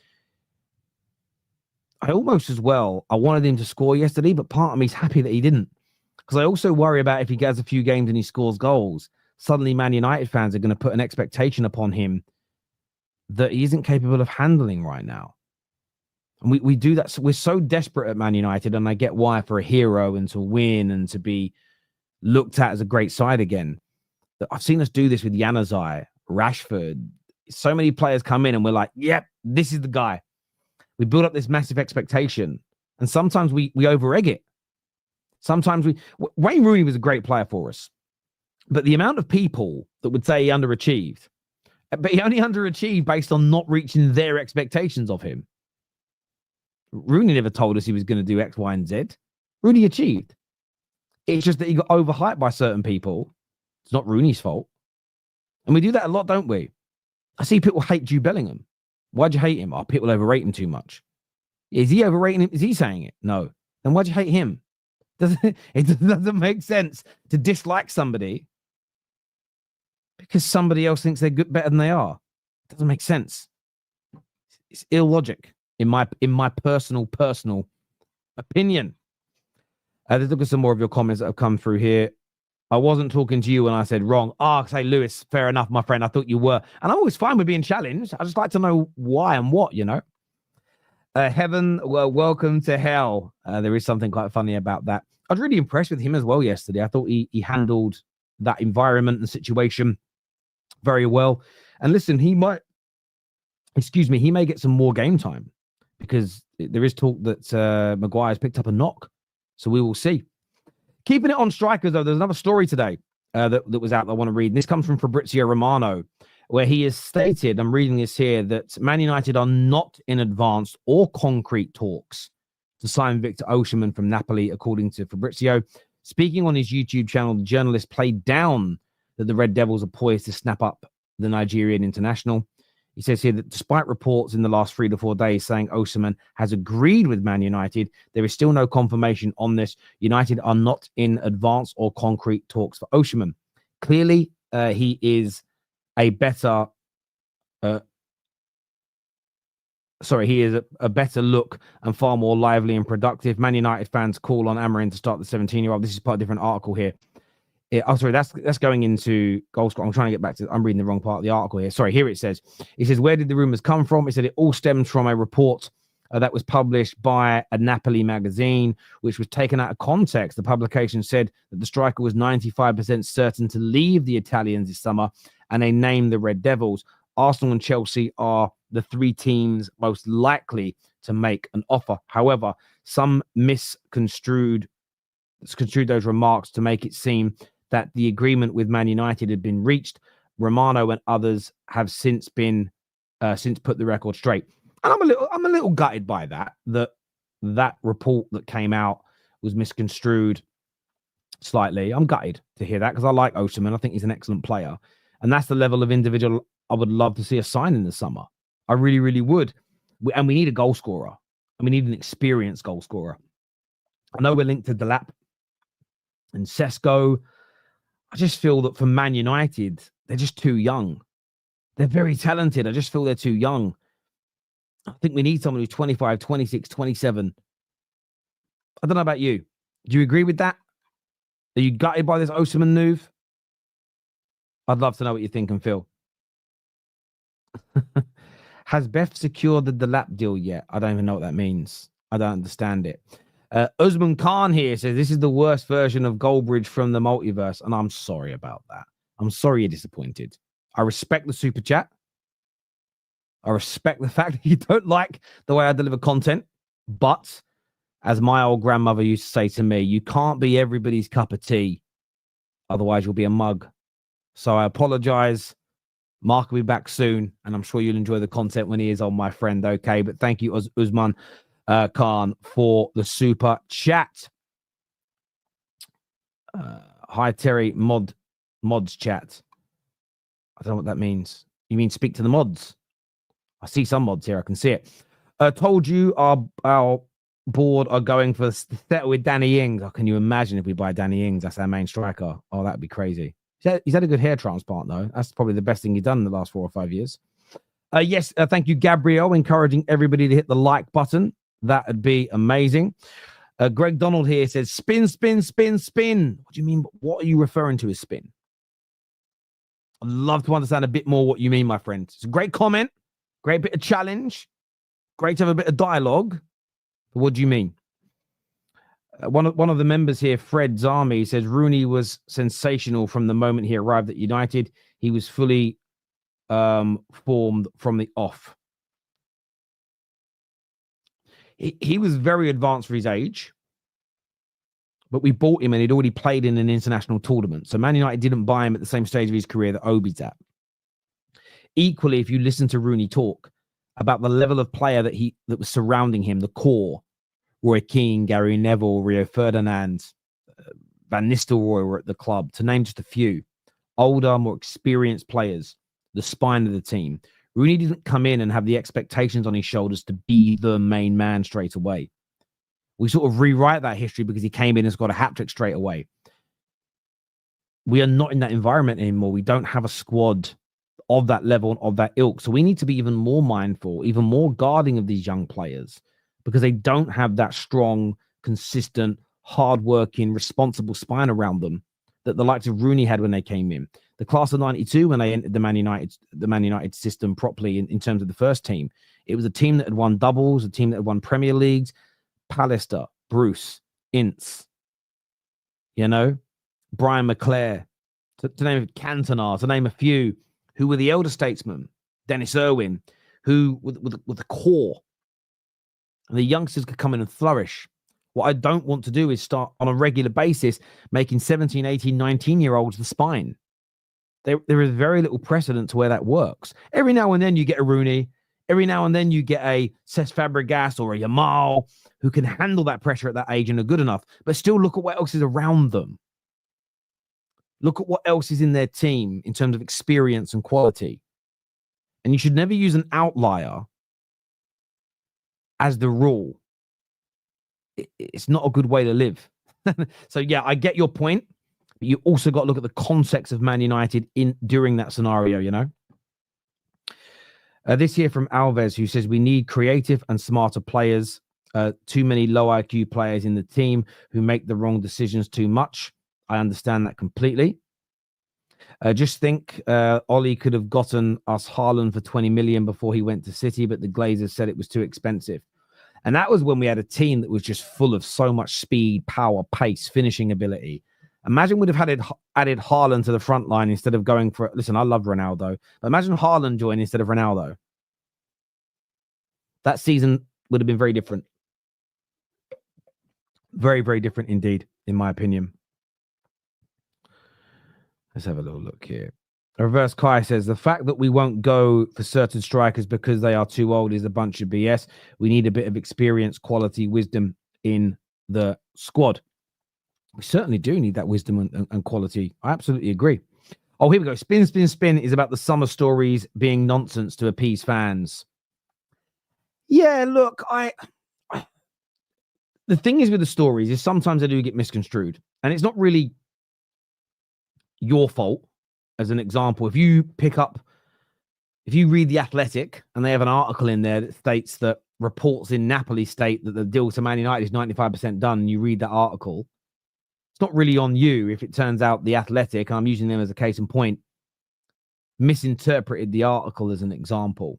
I wanted him to score yesterday, but part of me is happy that he didn't. Because I also worry about if he gets a few games and he scores goals, suddenly Man United fans are going to put an expectation upon him that he isn't capable of handling right now. And we do that. So we're so desperate at Man United, and I get why, for a hero and to win and to be looked at as a great side again. I've seen us do this with Januzaj, Rashford. So many players come in and we're like, yep, this is the guy. We build up this massive expectation. And sometimes we over-egg it. Sometimes Wayne Rooney was a great player for us. But the amount of people that would say he underachieved, but he only underachieved based on not reaching their expectations of him. Rooney never told us he was going to do X, Y, and Z. Rooney achieved. It's just that he got overhyped by certain people. It's not Rooney's fault. And we do that a lot, don't we? I see people hate Jude Bellingham. Why'd you hate him? Oh, people overrate him too much. Is he overrating him? Is he saying it? No. Then why'd you hate him? It doesn't make sense to dislike somebody because somebody else thinks they're good, better than they are. It doesn't make sense. It's illogic in my personal opinion. Let's look at some more of your comments that have come through here. I wasn't talking to you when I said wrong. Say Lewis, fair enough, my friend. I thought you were. And I'm always fine with being challenged. I just like to know why and what, you know. Heaven, well, welcome to hell. There is something quite funny about that. I was really impressed with him as well yesterday. I thought he handled that environment and situation very well. And listen, he may get some more game time because there is talk that Maguire's picked up a knock. So we will see. Keeping it on strikers, though, there's another story today that was out that I want to read. And this comes from Fabrizio Romano, where he has stated, I'm reading this here, that Man United are not in advanced or concrete talks to sign Victor Osimhen from Napoli, according to Fabrizio. Speaking on his YouTube channel, the journalist played down that the Red Devils are poised to snap up the Nigerian international. He says here that despite reports in the last 3 to 4 days saying Osimhen has agreed with Man United, there is still no confirmation on this. United are not in advanced or concrete talks for Osimhen. Clearly, he is a better... he is a better look and far more lively and productive. Man United fans call on Amorim to start the 17-year-old. This is part of a different article here. That's going into goal scorer. I'm trying to get back to... I'm reading the wrong part of the article here. Sorry, here it says, where did the rumors come from? It said it all stems from a report that was published by a Napoli magazine, which was taken out of context. The publication said that the striker was 95% certain to leave the Italians this summer, and they named the Red Devils. Arsenal and Chelsea are the 3 teams most likely to make an offer. However, some misconstrued those remarks to make it seem that the agreement with Man United had been reached. Romano and others have since put the record straight. And I'm a little gutted by that report that came out was misconstrued slightly. I'm gutted to hear that because I like Osimhen. I think he's an excellent player. And that's the level of individual I would love to see us sign in the summer. I really, really would. And we need a goal scorer. And we need an experienced goal scorer. I know we're linked to Delap and Sesko. I just feel that for Man United, they're just too young. They're very talented. I just feel they're too young. I think we need someone who's 25, 26, 27. I don't know about you. Do you agree with that? Are you gutted by this Osimhen move? I'd love to know what you think and feel. Has Beth secured the Delap deal yet? I don't even know what that means. I don't understand it. Usman Khan here says, this is the worst version of Goldbridge from the multiverse. And I'm sorry about that. I'm sorry you're disappointed. I respect the super chat. I respect the fact that you don't like the way I deliver content. But as my old grandmother used to say to me, you can't be everybody's cup of tea. Otherwise, you'll be a mug. So I apologize. Mark will be back soon. And I'm sure you'll enjoy the content when he is on, my friend. Okay. But thank you, Usman Khan, for the super chat. Hi, Terry. Mods chat. I don't know what that means. You mean speak to the mods? I see some mods here. I can see it. Told you our board are going for set with Danny Ings. Oh, can you imagine if we buy Danny Ings? That's our main striker. Oh, that'd be crazy. He's had a good hair transplant, though. That's probably the best thing he's done in the last 4 or 5 years. Yes, thank you, Gabriel, encouraging everybody to hit the like button. That would be amazing. Greg Donald here says, spin, spin, spin, spin. What do you mean? What are you referring to as spin? I'd love to understand a bit more what you mean, my friend. It's a great comment, great bit of challenge, great to have a bit of dialogue. But what do you mean? One of the members here, Fred Zami, says Rooney was sensational from the moment he arrived at United. He was fully formed from the off. He was very advanced for his age, but we bought him and he'd already played in an international tournament. So Man United didn't buy him at the same stage of his career that Obi's at. Equally, if you listen to Rooney talk about the level of player that was surrounding him, the core, Roy Keane, Gary Neville, Rio Ferdinand, Van Nistelrooy were at the club, to name just a few. Older, more experienced players, the spine of the team. Rooney didn't come in and have the expectations on his shoulders to be the main man straight away. We sort of rewrite that history because he came in and got a hat-trick straight away. We are not in that environment anymore. We don't have a squad of that level, of that ilk. So we need to be even more mindful, even more guarding of these young players because they don't have that strong, consistent, hard-working, responsible spine around them that the likes of Rooney had when they came in. The class of 92, when they entered the Man United system properly in terms of the first team, it was a team that had won doubles, a team that had won Premier Leagues, Pallister, Bruce, Ince, Brian McClare, to name Cantona, to name a few, who were the elder statesmen, Dennis Irwin, who were the core. And the youngsters could come in and flourish. What I don't want to do is start on a regular basis making 17, 18, 19-year-olds the spine. There is very little precedent to where that works. Every now and then you get a Rooney. Every now and then you get a Cesc Fabregas or a Yamal who can handle that pressure at that age and are good enough. But still look at what else is around them. Look at what else is in their team in terms of experience and quality. And you should never use an outlier as the rule. It's not a good way to live. So, yeah, I get your point. But you also got to look at the context of Man United during that scenario, This here from Alves, who says we need creative and smarter players. Too many low IQ players in the team who make the wrong decisions too much. I understand that completely. Just think Ollie could have gotten us Haaland for 20 million before he went to City, but the Glazers said it was too expensive. And that was when we had a team that was just full of so much speed, power, pace, finishing ability. Imagine we'd have added Haaland to the front line instead of going for... Listen, I love Ronaldo. But imagine Haaland joined instead of Ronaldo. That season would have been very different. Very, very different indeed, in my opinion. Let's have a little look here. Reverse Kai says, the fact that we won't go for certain strikers because they are too old is a bunch of BS. We need a bit of experience, quality, wisdom in the squad. We certainly do need that wisdom and quality. I absolutely agree. Oh, here we go. Spin, spin, spin is about the summer stories being nonsense to appease fans. Yeah, look, the thing is with the stories is sometimes they do get misconstrued. And it's not really your fault. As an example, if you read The Athletic and they have an article in there that states that reports in Napoli state that the deal to Man United is 95% done, and you read that article, it's not really on you if it turns out The Athletic, and I'm using them as a case in point, misinterpreted the article as an example.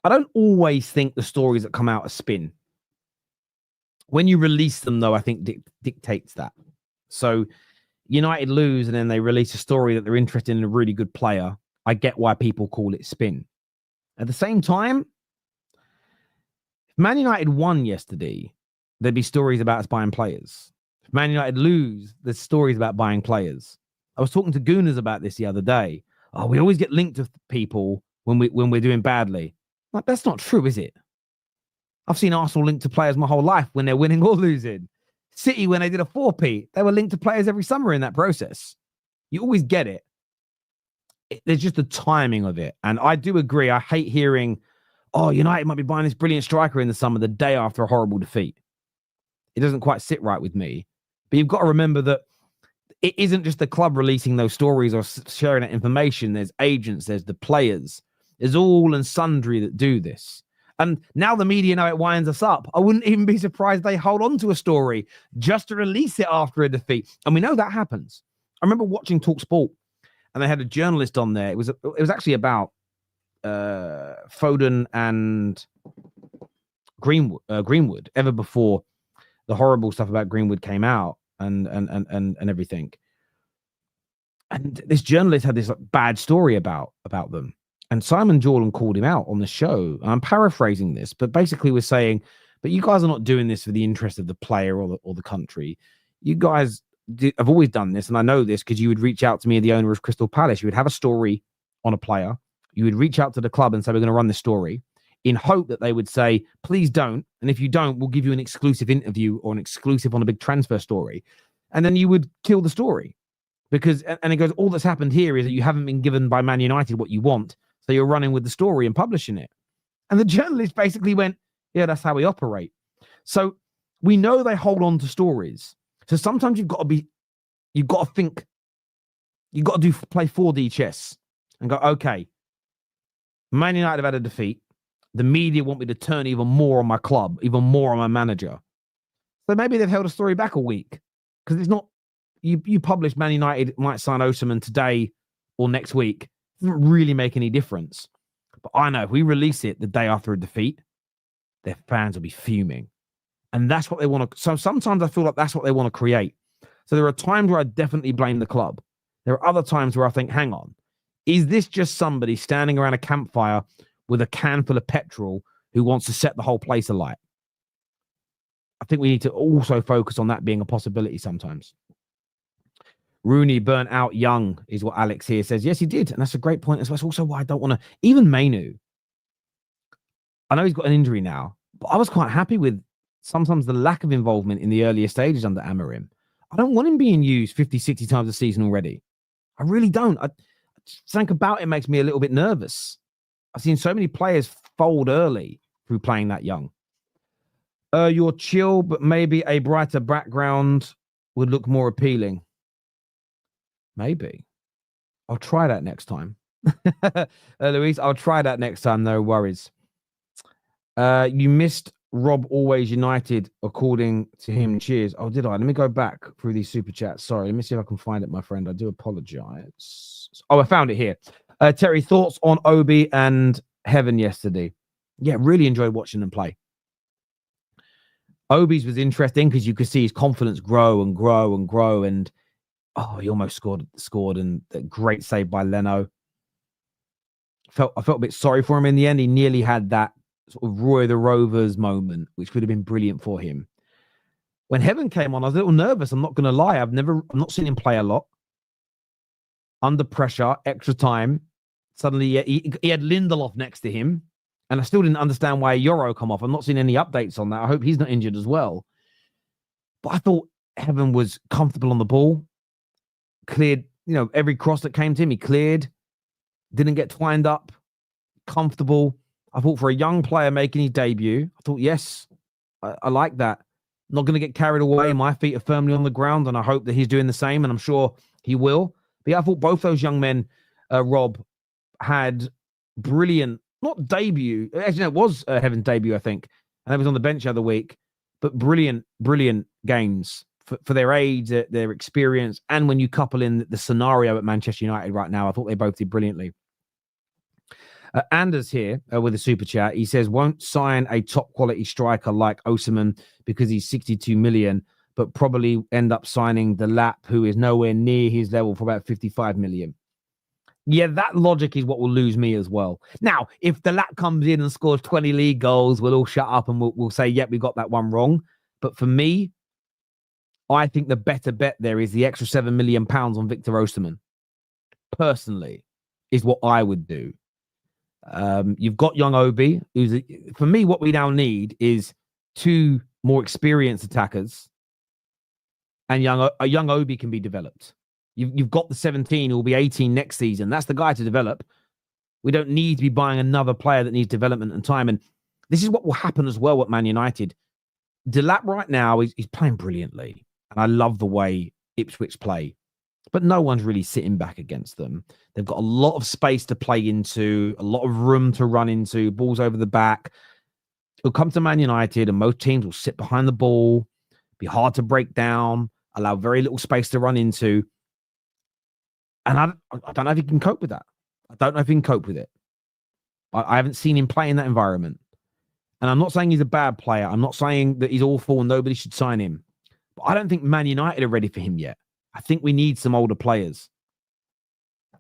I don't always think the stories that come out are spin. When you release them, though, I think dictates that. So United lose and then they release a story that they're interested in a really good player. I get why people call it spin. At the same time, if Man United won yesterday, there'd be stories about us buying players. If Man United lose, there's stories about buying players. I was talking to Gooners about this the other day. Oh, we always get linked to people when we're doing badly. Like, that's not true, is it? I've seen Arsenal linked to players my whole life when they're winning or losing. City, when they did a 4P, they were linked to players every summer in that process. You always get it. There's just the timing of it. And I do agree. I hate hearing, oh, United might be buying this brilliant striker in the summer the day after a horrible defeat. It doesn't quite sit right with me. But you've got to remember that it isn't just the club releasing those stories or sharing that information. There's agents, there's the players. There's all and sundry that do this. And now the media know it winds us up. I wouldn't even be surprised they hold on to a story just to release it after a defeat. And we know that happens. I remember watching TalkSport and they had a journalist on there. It was actually about Foden and Greenwood, ever before the horrible stuff about Greenwood came out and everything. And this journalist had this bad story about them. And Simon Jordan called him out on the show. I'm paraphrasing this, but basically was saying, but you guys are not doing this for the interest of the player or the country. You guys have always done this, and I know this because you would reach out to me, the owner of Crystal Palace. You would have a story on a player. You would reach out to the club and say, we're going to run this story, in hope that they would say, please don't. And if you don't, we'll give you an exclusive interview or an exclusive on a big transfer story. And then you would kill the story. Because, and it goes, all that's happened here is that you haven't been given by Man United what you want. So you're running with the story and publishing it. And the journalist basically went, yeah, that's how we operate. So we know they hold on to stories. So sometimes you've got to think, you've got to play 4D chess and go, okay, Man United have had a defeat. The media want me to turn even more on my club, even more on my manager. So maybe they've held a story back a week because it's not, you publish Man United might sign Osimhen today or next week. It doesn't really make any difference. But I know if we release it the day after a defeat, their fans will be fuming. And that's what they want to. So sometimes I feel like that's what they want to create. So there are times where I definitely blame the club. There are other times where I think, hang on, is this just somebody standing around a campfire with a can full of petrol who wants to set the whole place alight? I think we need to also focus on that being a possibility sometimes. Rooney burnt out young is what Alex here says. Yes, he did. And that's a great point. That's also why I don't want to. Even Manu, I know he's got an injury now, but I was quite happy with sometimes the lack of involvement in the earlier stages under Amorim. I don't want him being used 50, 60 times a season already. I really don't. Something about it makes me a little bit nervous. I've seen so many players fold early through playing that young. You're chill, but maybe a brighter background would look more appealing. Maybe. I'll try that next time. Louise, I'll try that next time. No worries. You missed Rob Always United, according to him. Cheers. Oh, did I? Let me go back through these super chats. Sorry, let me see if I can find it, my friend. I do apologize. Oh, I found it here. Terry, thoughts on Obi and Heaven yesterday? Yeah, really enjoyed watching them play. Obi's was interesting because you could see his confidence grow and grow and grow. And he almost scored, and a great save by Leno. I felt a bit sorry for him in the end. He nearly had that sort of Roy the Rovers moment, which would have been brilliant for him. When Heaven came on, I was a little nervous. I'm not going to lie. I've not seen him play a lot. Under pressure, extra time. Suddenly, he had Lindelof next to him, and I still didn't understand why Euro come off. I've not seen any updates on that. I hope he's not injured as well. But I thought Heaven was comfortable on the ball. Cleared, every cross that came to him, he cleared. Didn't get twined up. Comfortable. I thought for a young player making his debut, I thought, yes, I like that. Not going to get carried away. My feet are firmly on the ground, and I hope that he's doing the same, and I'm sure he will. But yeah, I thought both those young men, Rob, had brilliant, not debut. Actually, no, it was Heaven's debut, I think. And I was on the bench the other week. But brilliant games for their age, their experience. And when you couple in the scenario at Manchester United right now, I thought they both did brilliantly. Anders here with a super chat. He says, won't sign a top quality striker like Osimhen because he's 62 million, but probably end up signing the Lap, who is nowhere near his level, for about 55 million. Yeah, that logic is what will lose me as well. Now, if the Lap comes in and scores 20 league goals, we'll all shut up and we'll say, yep, we got that one wrong. But for me, I think the better bet there is the extra £7 million on Victor Osimhen. Personally, is what I would do. You've got young Obi, for me, what we now need is two more experienced attackers, and a young Obi can be developed. You've got the 17 who will be 18 next season. That's the guy to develop. We don't need to be buying another player that needs development and time. And this is what will happen as well at Man United. Delap right now is playing brilliantly, and I love the way Ipswich play. But no one's really sitting back against them. They've got a lot of space to play into, a lot of room to run into, balls over the back. It'll come to Man United, and most teams will sit behind the ball, be hard to break down, allow very little space to run into. And I don't know if he can cope with that. I don't know if he can cope with it. I haven't seen him play in that environment. And I'm not saying he's a bad player. I'm not saying that he's awful and nobody should sign him. But I don't think Man United are ready for him yet. I think we need some older players.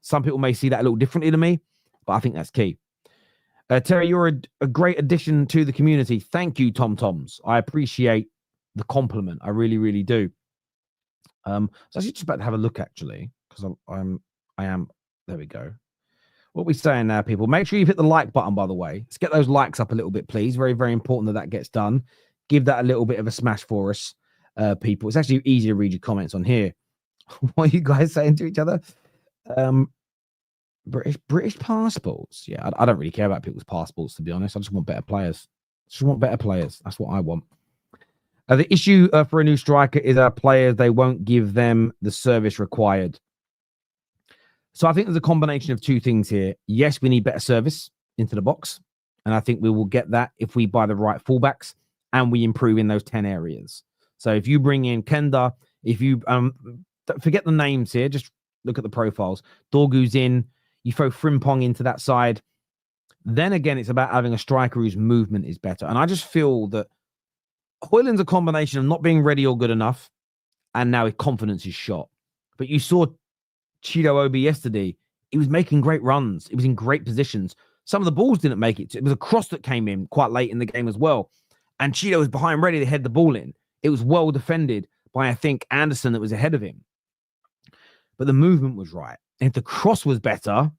Some people may see that a little differently to me, but I think that's key. Terry, you're a great addition to the community. Thank you, Tom Toms. I appreciate the compliment. I really, really do. So I was just about to have a look, actually, because I am. There we go. What are we saying now, people? Make sure you hit the like button, by the way. Let's get those likes up a little bit, please. Very, very important that that gets done. Give that a little bit of a smash for us, people. It's actually easier to read your comments on here. What are you guys saying to each other? British passports. Yeah, I don't really care about people's passports, to be honest. I just want better players. Just want better players. That's what I want. The issue for a new striker is our players. They won't give them the service required. So I think there's a combination of two things here. Yes, we need better service into the box. And I think we will get that if we buy the right fullbacks and we improve in those 10 areas. So if you bring in Kenda, if you forget the names here, just look at the profiles. Dorgu's in, you throw Frimpong into that side. Then again, it's about having a striker whose movement is better. And I just feel that Højlund's a combination of not being ready or good enough, and now his confidence is shot. But you saw Chido Obi yesterday. He was making great runs. He was in great positions. Some of the balls didn't make it. It was a cross that came in quite late in the game as well. And Chido was behind ready to head the ball in. It was well defended by, I think, Anderson that was ahead of him. But the movement was right. And if the cross was better,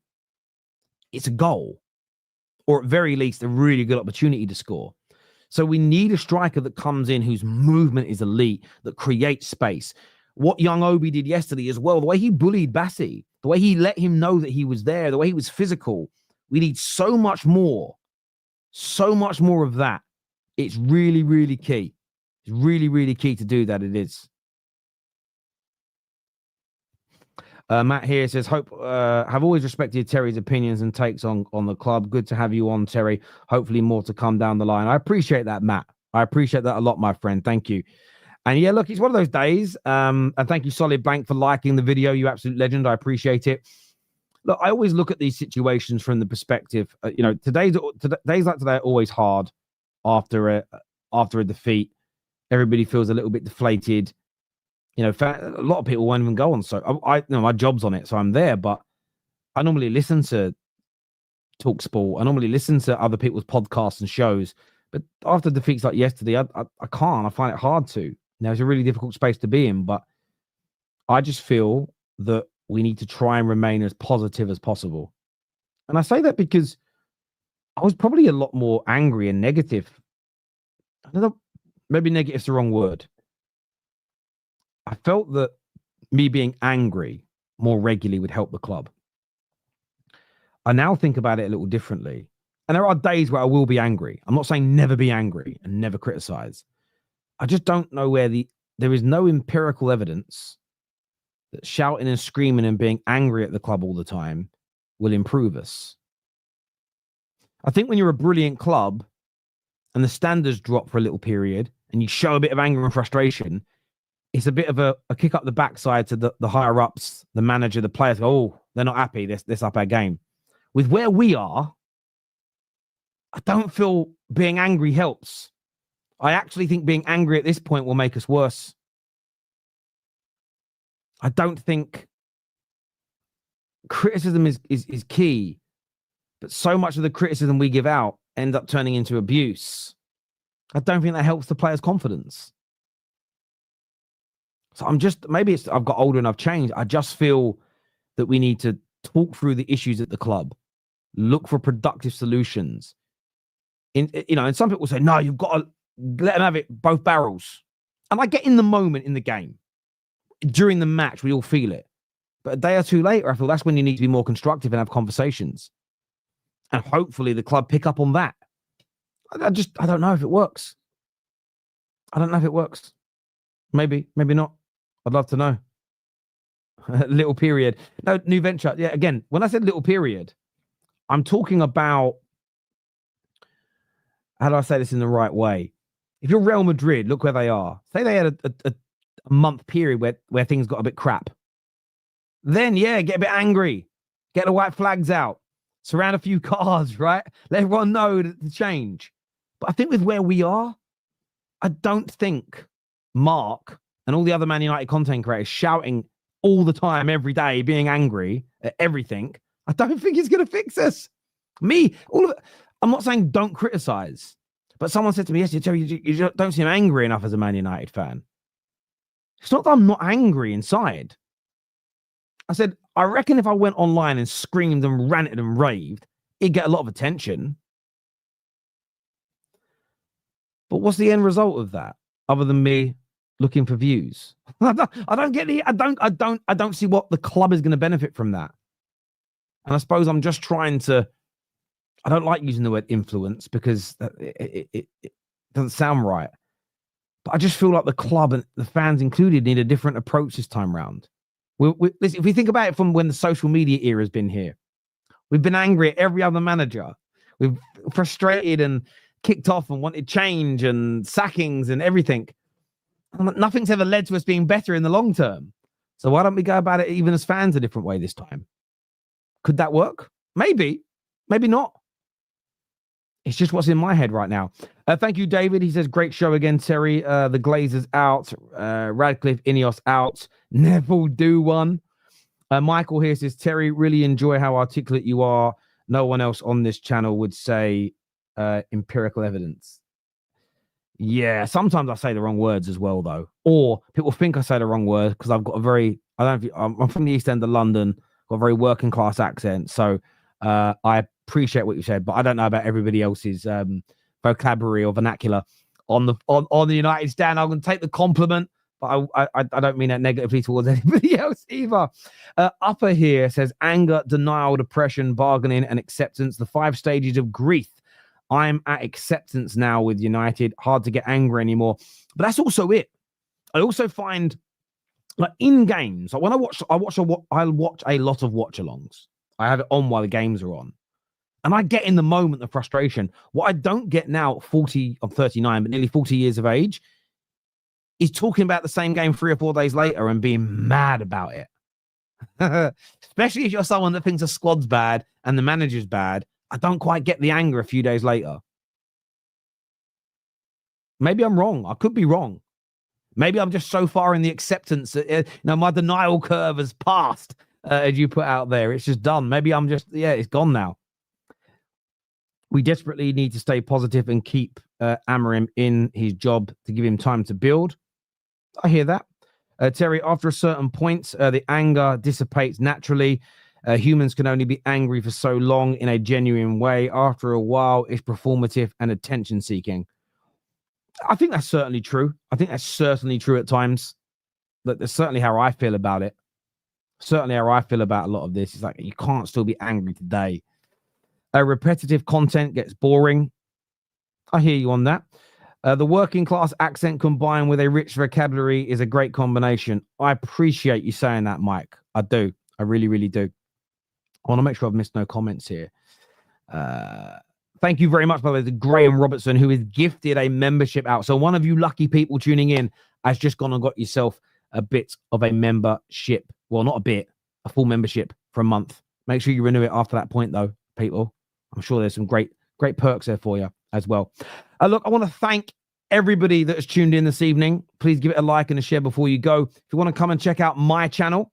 it's a goal. Or at very least, a really good opportunity to score. So we need a striker that comes in whose movement is elite, that creates space. What young Obi did yesterday as well, the way he bullied Bassi, the way he let him know that he was there, the way he was physical. We need so much more of that. It's really, really key. It's really, really key to do that. It is. Matt here says, have always respected Terry's opinions and takes on the club. Good to have you on, Terry. Hopefully more to come down the line. I appreciate that, Matt. I appreciate that a lot, my friend. Thank you. And yeah, look, it's one of those days. And thank you, Solid Blank, for liking the video. You absolute legend. I appreciate it. Look, I always look at these situations from the perspective, days like today are always hard after a defeat. Everybody feels a little bit deflated. A lot of people won't even go on. So my job's on it, so I'm there. But I normally listen to Talk Sport. I normally listen to other people's podcasts and shows. But after defeats like yesterday, I can't. I find it hard to. Now, it's a really difficult space to be in. But I just feel that we need to try and remain as positive as possible. And I say that because I was probably a lot more angry and negative. Maybe negative's the wrong word. I felt that me being angry more regularly would help the club. I now think about it a little differently. And there are days where I will be angry. I'm not saying never be angry and never criticize. I just don't know where there is no empirical evidence that shouting and screaming and being angry at the club all the time will improve us. I think when you're a brilliant club and the standards drop for a little period and you show a bit of anger and frustration, it's a bit of a kick up the backside to the higher ups, the manager, the players. Oh, they're not happy. Let's up our game. With where we are, I don't feel being angry helps. I actually think being angry at this point will make us worse. I don't think criticism is key, but so much of the criticism we give out end up turning into abuse. I don't think that helps the players' confidence. So I've got older and I've changed. I just feel that we need to talk through the issues at the club, look for productive solutions. And some people say, no, you've got to let them have it both barrels. And I get in the moment in the game. During the match, we all feel it. But a day or two later, I feel that's when you need to be more constructive and have conversations. And hopefully the club pick up on that. I don't know if it works. I don't know if it works. Maybe not. I'd love to know. Little period. No, new venture. Yeah, again, when I said little period, I'm talking about, how do I say this in the right way? If you're Real Madrid, look where they are. Say they had a month period where things got a bit crap. then yeah, get a bit angry, get the white flags out, surround a few cars, right? Let everyone know the change. But I think with where we are, I don't think Mark and all the other Man United content creators shouting all the time, every day, being angry at everything, I don't think it's going to fix us. I'm not saying don't criticize, but someone said to me yesterday, Terry, you don't seem angry enough as a Man United fan. It's not that I'm not angry inside. I said, I reckon if I went online and screamed and ranted and raved, it'd get a lot of attention. But what's the end result of that, other than me looking for views? I don't see what the club is going to benefit from that. And I suppose I'm just trying to. I don't like using the word influence because it doesn't sound right. But I just feel like the club and the fans included need a different approach this time round. Listen, if we think about it from when the social media era has been here, we've been angry at every other manager. We've frustrated and kicked off and wanted change and sackings and everything. Nothing's ever led to us being better in the long term. So why don't we go about it even as fans a different way this time? Could that work? Maybe. Maybe not. It's just what's in my head right now. Thank you, David. He says, great show again, Terry. The Glazers out. Radcliffe, Ineos out. Neville do one. Michael here says, Terry, really enjoy how articulate you are. No one else on this channel would say empirical evidence. Yeah, sometimes I say the wrong words as well, though. Or people think I say the wrong word because I've got I'm from the East End of London, got a very working class accent. So I appreciate what you said, but I don't know about everybody else's vocabulary or vernacular on the United stand. I'm going to take the compliment, but I don't mean that negatively towards anybody else either. Upper here says anger, denial, depression, bargaining, and acceptance. The 5 stages of grief. I'm at acceptance now with United. Hard to get angry anymore, but that's also it. I also find, like in games, like when I watch a lot of watch-alongs. I have it on while the games are on. And I get in the moment of frustration. What I don't get now at 40, I'm 39, but nearly 40 years of age, is talking about the same game 3 or 4 days later and being mad about it. Especially if you're someone that thinks the squad's bad and the manager's bad. I don't quite get the anger a few days later. Maybe I'm wrong. I could be wrong. Maybe I'm just so far in the acceptance that, my denial curve has passed. As you put out there, it's just done. Maybe I'm just, it's gone now. We desperately need to stay positive and keep Amorim in his job to give him time to build. I hear that. Terry, after a certain point, the anger dissipates naturally. Humans can only be angry for so long in a genuine way. After a while, it's performative and attention-seeking. I think that's certainly true. I think that's certainly true at times. That's certainly how I feel about it. Certainly how I feel about a lot of this. It's like you can't still be angry today. Repetitive content gets boring. I hear you on that. The working class accent combined with a rich vocabulary is a great combination. I appreciate you saying that, Mike. I do. I really, really do. I want to make sure I've missed no comments here. Thank you very much, by the way, to Graham Robertson, who is gifted a membership out. So one of you lucky people tuning in has just gone and got yourself a bit of a membership. Well, not a bit, a full membership for a month. Make sure you renew it after that point, though, people. I'm sure there's some great perks there for you as well. Look, I want to thank everybody that has tuned in this evening. Please give it a like and a share before you go. If you want to come and check out my channel,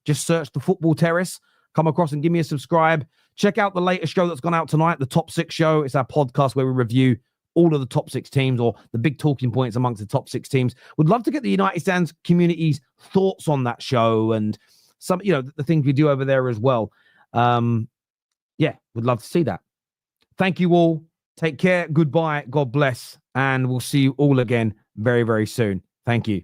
just search the Football Terrace. Come across and give me a subscribe. Check out the latest show that's gone out tonight, the Top 6 show. It's our podcast where we review all of the top 6 teams or the big talking points amongst the top 6 teams. Would love to get the United Stands community's thoughts on that show and some, the things we do over there as well. Would love to see that. Thank you all. Take care. Goodbye. God bless. And we'll see you all again very, very soon. Thank you.